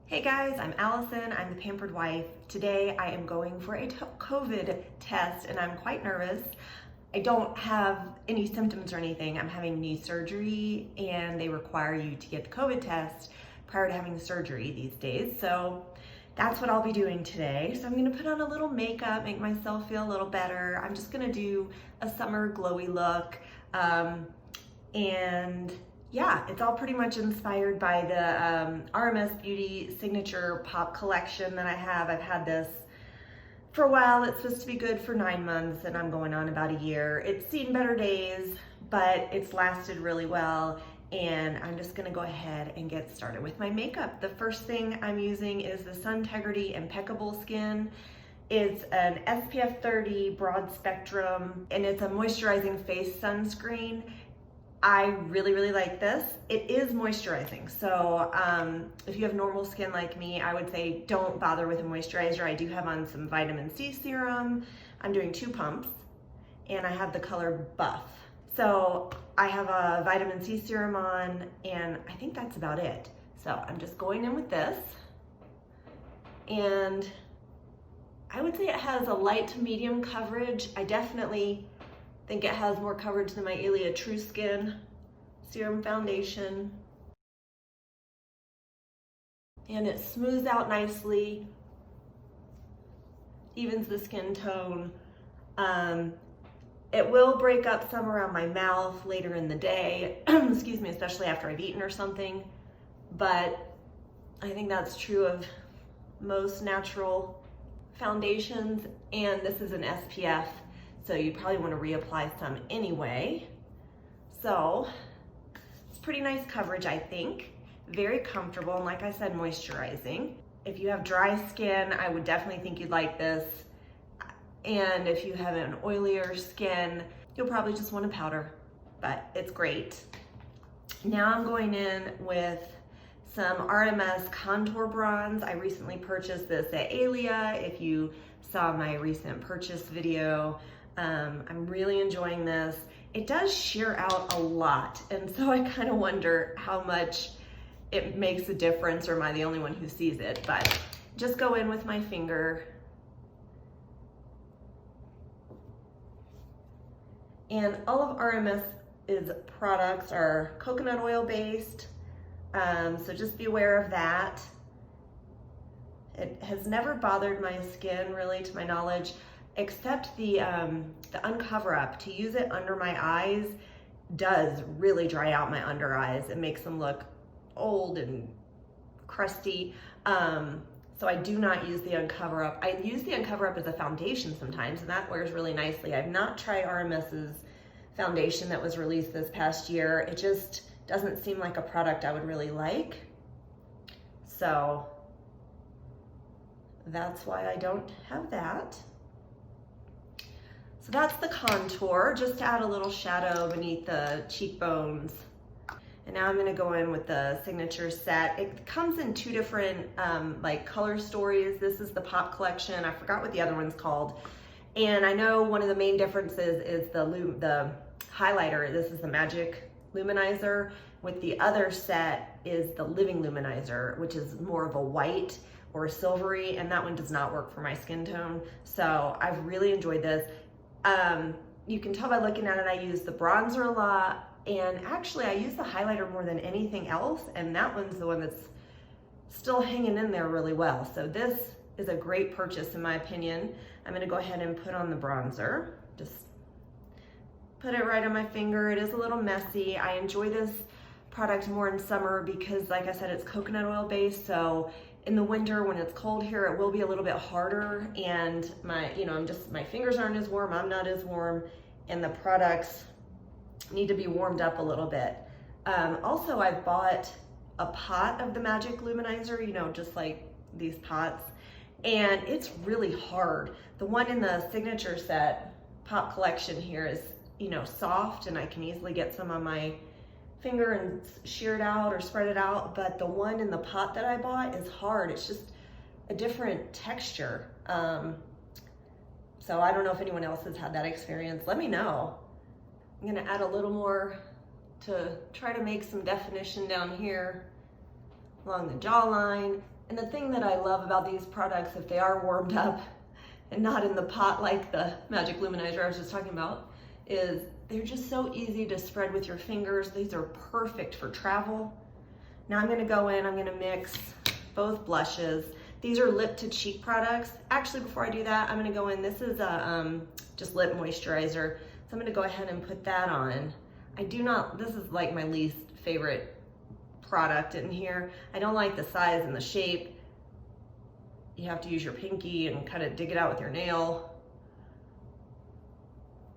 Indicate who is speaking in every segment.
Speaker 1: Hey guys, I'm Allison. I'm the Pampered Wife. Today I am going for a COVID test and I'm quite nervous. I don't have any symptoms or anything. I'm having knee surgery and they require you to get the COVID test prior to having the surgery these days. So that's what I'll be doing today. So I'm gonna put on a little makeup, make myself feel a little better. I'm just gonna do a summer glowy look. And yeah, it's all pretty much inspired by the RMS Beauty Signature Pop Collection that I have. I've had this for a while. It's supposed to be good for 9 months and I'm going on about a year. It's seen better days, but it's lasted really well. And I'm just gonna go ahead and get started with my makeup. The first thing I'm using is the Suntegrity Impeccable Skin. It's an SPF 30 broad spectrum and it's a moisturizing face sunscreen. I really like this. It is moisturizing. So if you have normal skin like me, I would say don't bother with a moisturizer. I do have on some vitamin C serum. I'm doing 2 pumps and I have the color Buff. So I have a vitamin C serum on and I think that's about it. So I'm just going in with this and I would say it has a light to medium coverage. I definitely think it has more coverage than my Ilia True Skin Serum Foundation. And it smooths out nicely, evens the skin tone. It will break up some around my mouth later in the day, excuse me, especially after I've eaten or something. But I think that's true of most natural foundations, and this is an SPF. So you probably want to reapply some anyway. So it's pretty nice coverage, I think. Very comfortable, and like I said, moisturizing. If you have dry skin, I would definitely think you'd like this. And if you have an oilier skin, you'll probably just want a powder, but it's great. Now I'm going in with some RMS contour bronze. I recently purchased this at Ilia. If you saw my recent purchase video, I'm really enjoying this. It does sheer out a lot, and so I kind of wonder how much it makes a difference, or am I the only one who sees it? But just go in with my finger. And all of RMS's products are coconut oil based, so just be aware of that. It has never bothered my skin, really, to my knowledge, except the uncover up. To use it under my eyes does really dry out my under eyes. It makes them look old and crusty. So I do not use the uncover up. I use the uncover up as a foundation sometimes, and that wears really nicely. I've not tried RMS's foundation that was released this past year. It just doesn't seem like a product I would really like. So that's why I don't have that. So that's the contour, just to add a little shadow beneath the cheekbones. And now I'm gonna go in with the signature set. It comes in 2 different like color stories. This is the Pop Collection. I forgot what the other one's called. And I know one of the main differences is the highlighter. This is the Magic Luminizer. With the other set is the Living Luminizer, which is more of a white or a silvery, and that one does not work for my skin tone. So I've really enjoyed this. You can tell by looking at it, I use the bronzer a lot, and actually I use the highlighter more than anything else, and that one's the one that's still hanging in there really well. So this is a great purchase in my opinion. I'm gonna go ahead and put on the bronzer. Just put it right on my finger. It is a little messy. I enjoy this product more in summer because, like I said, it's coconut oil based, so in the winter when it's cold here, it will be a little bit harder, and my fingers aren't as warm, I'm not as warm, and the products need to be warmed up a little bit. Also, I've bought a pot of the Magic Luminizer, just like these pots, and it's really hard. The one in the signature set Pop Collection here is, soft, and I can easily get some on my finger and shear it out or spread it out, but the one in the pot that I bought is hard. It's just a different texture. So I don't know if anyone else has had that experience. Let me know. I'm gonna add a little more to try to make some definition down here along the jawline. And the thing that I love about these products, if they are warmed up and not in the pot like the Magic Luminizer I was just talking about, is they're just so easy to spread with your fingers. These are perfect for travel. Now I'm gonna go in, I'm gonna mix both blushes. These are lip to cheek products. Actually, before I do that, I'm gonna go in, this is a just lip moisturizer. So I'm gonna go ahead and put that on. This is like my least favorite product in here. I don't like the size and the shape. You have to use your pinky and kind of dig it out with your nail.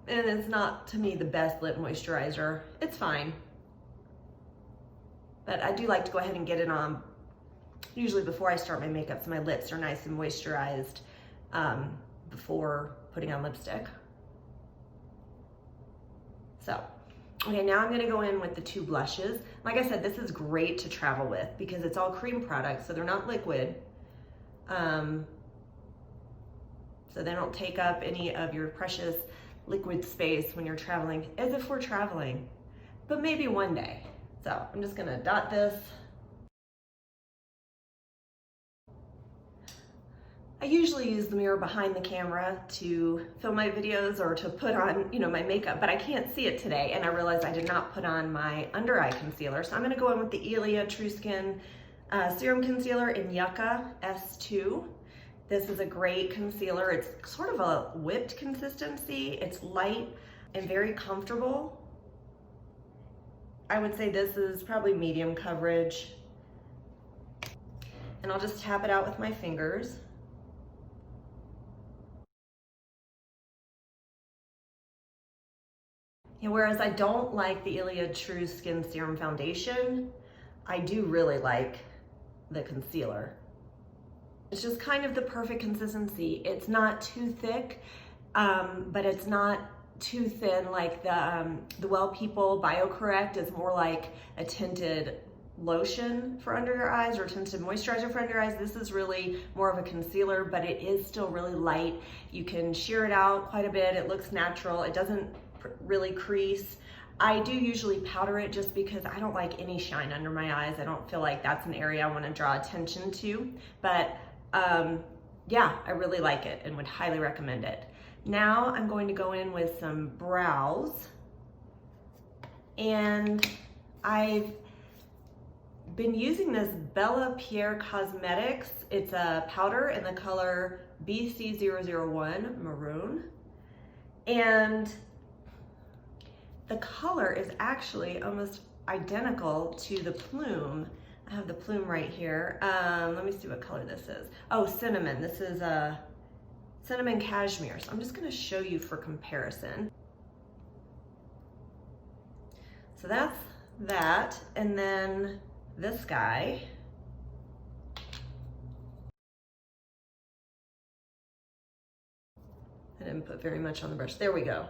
Speaker 1: And it's not, to me, the best lip moisturizer. It's fine. But I do like to go ahead and get it on usually before I start my makeup, so my lips are nice and moisturized before putting on lipstick. So, okay, now I'm gonna go in with the two blushes. Like I said, this is great to travel with because it's all cream products, so they're not liquid. So they don't take up any of your precious liquid space when you're traveling, as if we're traveling, but maybe one day. So I'm just gonna dot this. I usually use the mirror behind the camera to film my videos or to put on, my makeup, but I can't see it today, and I realized I did not put on my under eye concealer. So I'm gonna go in with the Ilia True Skin Serum Concealer in Yucca S2. This is a great concealer. It's sort of a whipped consistency. It's light and very comfortable. I would say this is probably medium coverage. And I'll just tap it out with my fingers. And whereas I don't like the Ilia True Skin Serum Foundation, I do really like the concealer. It's just kind of the perfect consistency. It's not too thick, but it's not too thin like the Well People BioCorrect is more like a tinted lotion for under your eyes or tinted moisturizer for under your eyes. This is really more of a concealer, but it is still really light. You can sheer it out quite a bit. It looks natural. It doesn't really crease. I do usually powder it just because I don't like any shine under my eyes. I don't feel like that's an area I want to draw attention to, but yeah, I really like it and would highly recommend it. Now I'm going to go in with some brows, and I've been using this Bella Pierre Cosmetics. It's a powder in the color BC001 Maroon, and the color is actually almost identical to the plume. I have the plume right here. Let me see what color this is. Oh, cinnamon. This is a cinnamon cashmere. So I'm just gonna show you for comparison. So that's that. And then this guy. I didn't put very much on the brush. There we go.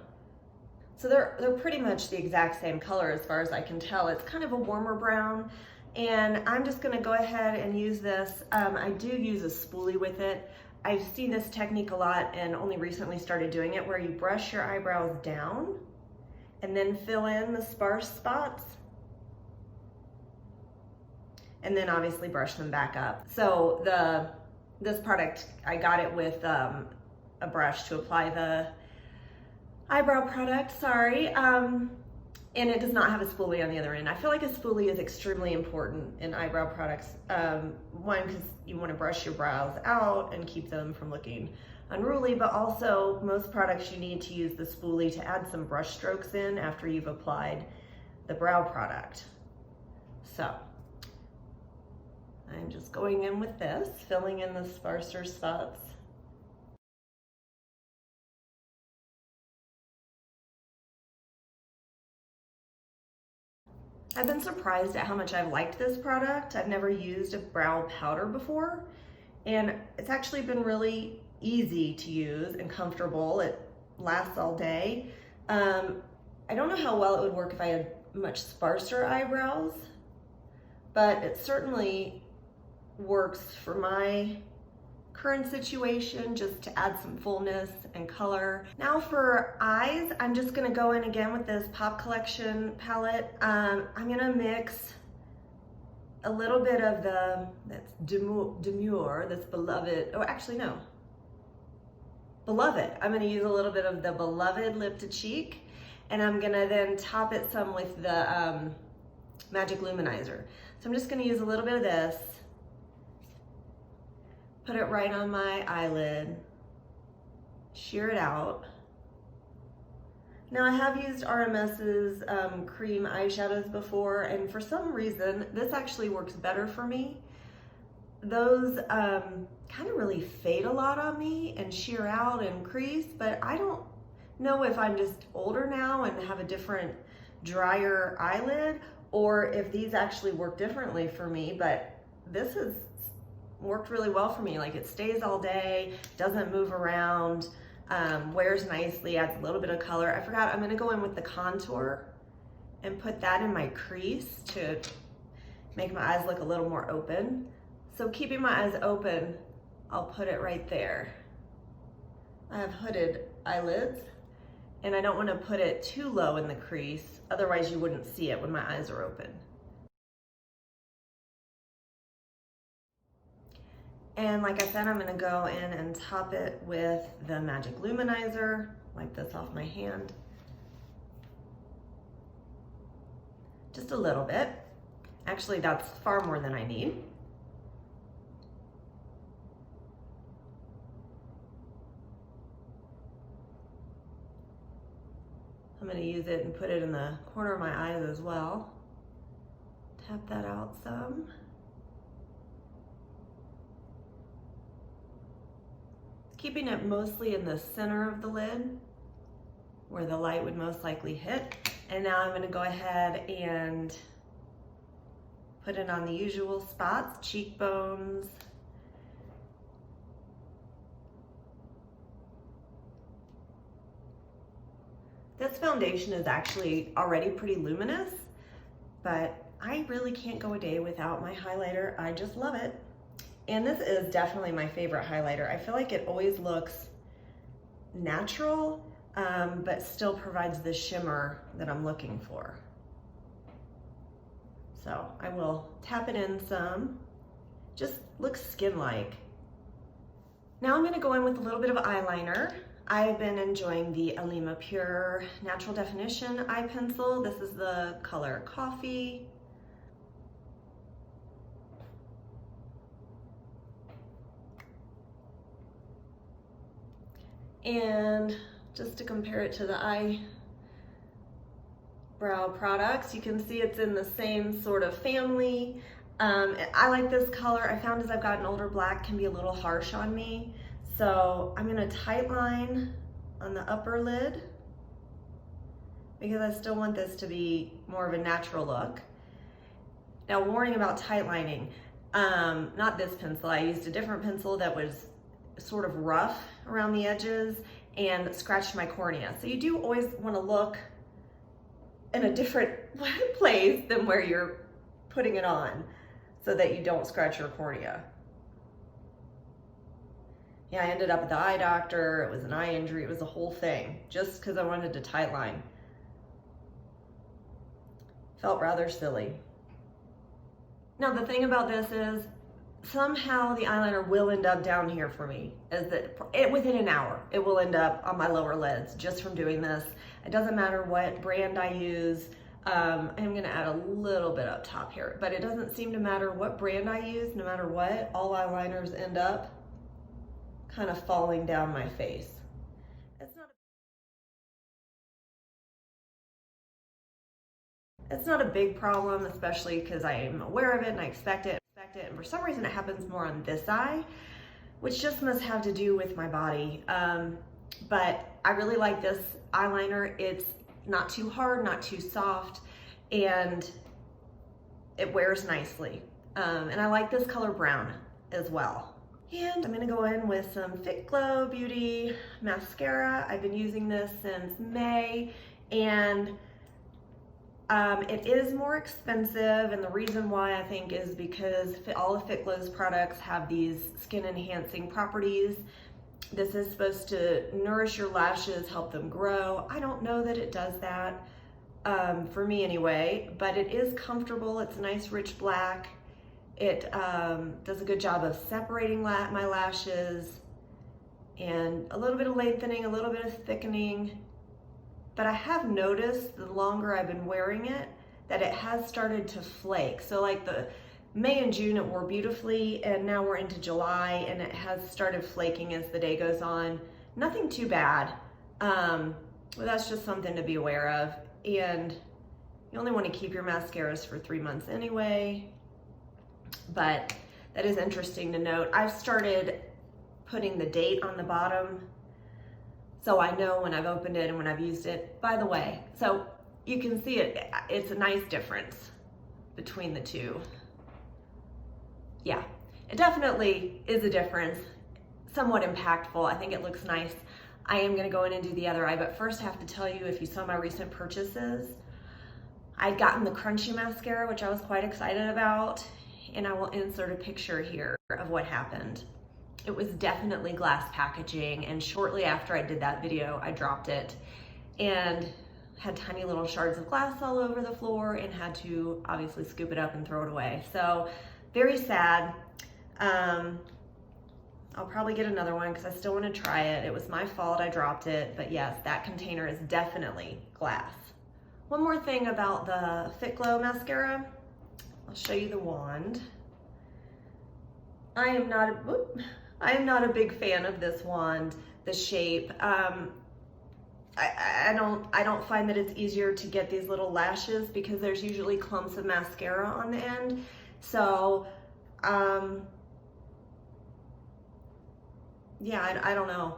Speaker 1: So they're pretty much the exact same color as far as I can tell. It's kind of a warmer brown. And I'm just gonna go ahead and use this. I do use a spoolie with it. I've seen this technique a lot and only recently started doing it, where you brush your eyebrows down and then fill in the sparse spots. And then obviously brush them back up. So this product, I got it with a brush to apply the eyebrow product, sorry. And it does not have a spoolie on the other end. I feel like a spoolie is extremely important in eyebrow products. One, because you want to brush your brows out and keep them from looking unruly, but also most products you need to use the spoolie to add some brush strokes in after you've applied the brow product. So I'm just going in with this, filling in the sparser spots. I've been surprised at how much I've liked this product. I've never used a brow powder before, and it's actually been really easy to use and comfortable. It lasts all day. I don't know how well it would work if I had much sparser eyebrows, but it certainly works for my current situation, just to add some fullness and color. Now for eyes, I'm just gonna go in again with this Pop Collection palette. I'm gonna mix a little bit of that's Demure, this Beloved, oh actually no, Beloved. I'm gonna use a little bit of the Beloved Lip to Cheek, and I'm gonna then top it some with the Magic Luminizer. So I'm just gonna use a little bit of this, put it right on my eyelid, sheer it out. Now I have used RMS's cream eyeshadows before, and for some reason, this actually works better for me. Those kind of really fade a lot on me and sheer out and crease, but I don't know if I'm just older now and have a different, drier eyelid, or if these actually work differently for me, but this has worked really well for me. Like, it stays all day, doesn't move around, wears nicely, adds a little bit of color. I forgot, I'm gonna go in with the contour and put that in my crease to make my eyes look a little more open. So keeping my eyes open, I'll put it right there. I have hooded eyelids, and I don't wanna put it too low in the crease, otherwise you wouldn't see it when my eyes are open. And like I said, I'm gonna go in and top it with the Magic Luminizer, wipe this off my hand. Just a little bit. Actually, that's far more than I need. I'm gonna use it and put it in the corner of my eyes as well. Tap that out some. Keeping it mostly in the center of the lid where the light would most likely hit. And now I'm gonna go ahead and put it on the usual spots, cheekbones, this foundation is actually already pretty luminous, but I really can't go a day without my highlighter. I just love it. And this is definitely my favorite highlighter. I feel like it always looks natural, but still provides the shimmer that I'm looking for. So I will tap it in some. Just looks skin-like. Now I'm gonna go in with a little bit of eyeliner. I've been enjoying the Alima Pure Natural Definition eye pencil. This is the color Coffee. And just to compare it to the eyebrow products, you can see it's in the same sort of family. I like this color. I found as I've gotten older, black can be a little harsh on me. So I'm gonna tight line on the upper lid because I still want this to be more of a natural look. Now, warning about tight lining, not this pencil. I used a different pencil that was sort of rough around the edges and scratched my cornea. So you do always want to look in a different place than where you're putting it on so that you don't scratch your cornea. Yeah, I ended up at the eye doctor. It was an eye injury. It was a whole thing just because I wanted to tight line. Felt rather silly. Now the thing about this is somehow the eyeliner will end up down here for me. Within an hour, it will end up on my lower lids just from doing this. It doesn't matter what brand I use. I'm gonna add a little bit up top here, but it doesn't seem to matter what brand I use. No matter what, all eyeliners end up kind of falling down my face. It's not a big problem, especially because I am aware of it and I expect it. And for some reason it happens more on this eye, which just must have to do with my body. But I really like this eyeliner. It's not too hard, not too soft, and it wears nicely. And I like this color brown as well. And I'm gonna go in with some Fit Glow Beauty mascara. I've been using this since May, and it is more expensive, and the reason why I think is because all of Fit Glow's products have these skin enhancing properties. This is supposed to nourish your lashes, help them grow. I don't know that it does that, for me anyway, but it is comfortable. It's a nice rich black, It does a good job of separating my lashes and a little bit of lengthening, a little bit of thickening. But I have noticed the longer I've been wearing it that it has started to flake. So like the May and June it wore beautifully, and now we're into July and it has started flaking as the day goes on. Nothing too bad, but that's just something to be aware of. And you only want to keep your mascaras for 3 months anyway. But that is interesting to note. I've started putting the date on the bottom so I know when I've opened it and when I've used it. By the way, so you can see it's a nice difference between the two. Yeah, it definitely is a difference, somewhat impactful. I think it looks nice. I am gonna go in and do the other eye, but first I have to tell you, if you saw my recent purchases, I'd gotten the Crunchi mascara, which I was quite excited about. And I will insert a picture here of what happened. It was definitely glass packaging, and shortly after I did that video, I dropped it and had tiny little shards of glass all over the floor and had to obviously scoop it up and throw it away. So very sad. I'll probably get another one because I still want to try it. It was my fault, I dropped it, but yes, that container is definitely glass. One more thing about the Fit Glow mascara. I'll show you the wand. I am not a big fan of this wand, the shape. I don't find that it's easier to get these little lashes because there's usually clumps of mascara on the end. So, yeah, I don't know.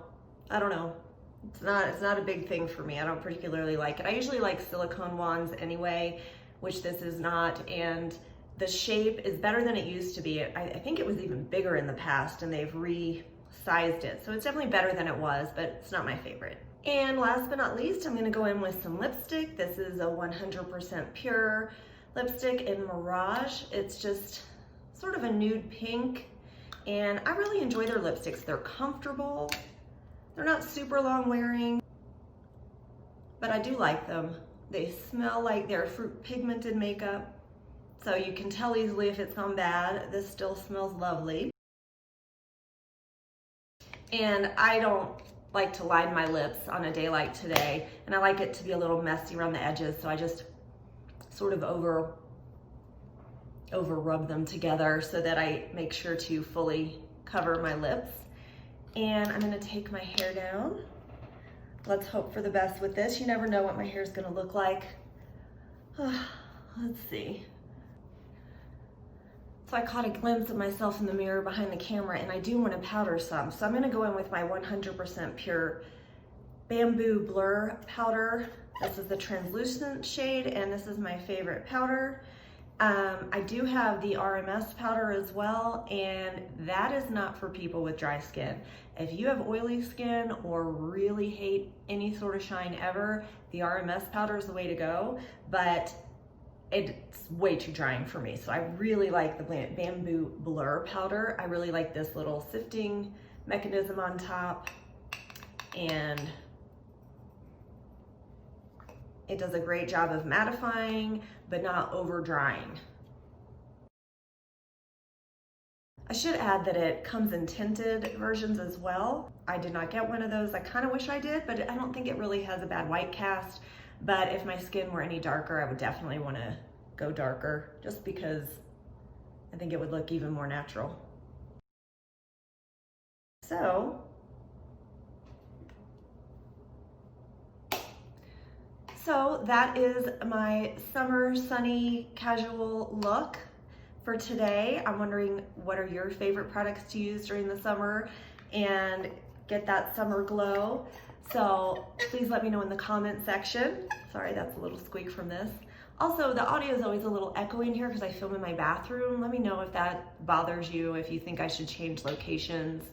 Speaker 1: It's not a big thing for me. I don't particularly like it. I usually like silicone wands anyway, which this is not, and the shape is better than it used to be. I think it was even bigger in the past and they've resized it. So it's definitely better than it was, but it's not my favorite. And last but not least, I'm gonna go in with some lipstick. This is a 100% pure lipstick in Mirage. It's just sort of a nude pink. And I really enjoy their lipsticks. They're comfortable. They're not super long wearing, but I do like them. They smell like they're fruit pigmented makeup. So you can tell easily if it's gone bad. This still smells lovely. And I don't like to line my lips on a day like today. And I like it to be a little messy around the edges. So I just sort of over rub them together so that I make sure to fully cover my lips. And I'm gonna take my hair down. Let's hope for the best with this. You never know what my hair is gonna look like. Let's see. So I caught a glimpse of myself in the mirror behind the camera, and I do want to powder some. So I'm going to go in with my 100% pure Bamboo Blur powder. This is the translucent shade, and this is my favorite powder. I do have the RMS powder as well, and that is not for people with dry skin. If you have oily skin or really hate any sort of shine ever, the RMS powder is the way to go, but it's way too drying for me. So I really like the Bamboo Blur powder. I really like this little sifting mechanism on top, and it does a great job of mattifying, but not over drying. I should add that it comes in tinted versions as well. I did not get one of those. I kind of wish I did, but I don't think it really has a bad white cast. But if my skin were any darker, I would definitely want to go darker, just because I think it would look even more natural. So that is my summer sunny casual look for today. I'm wondering, what are your favorite products to use during the summer and get that summer glow? So please let me know in the comment section. Sorry, that's a little squeak from this. Also, the audio is always a little echoey in here because I film in my bathroom. Let me know if that bothers you, if you think I should change locations.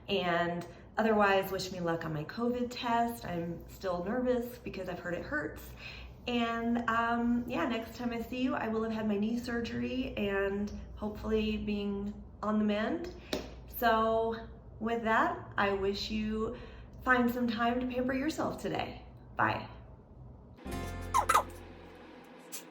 Speaker 1: And otherwise, wish me luck on my COVID test. I'm still nervous because I've heard it hurts. And yeah, next time I see you, I will have had my knee surgery and hopefully being on the mend. So with that, I wish you find some time to pamper yourself today. Bye.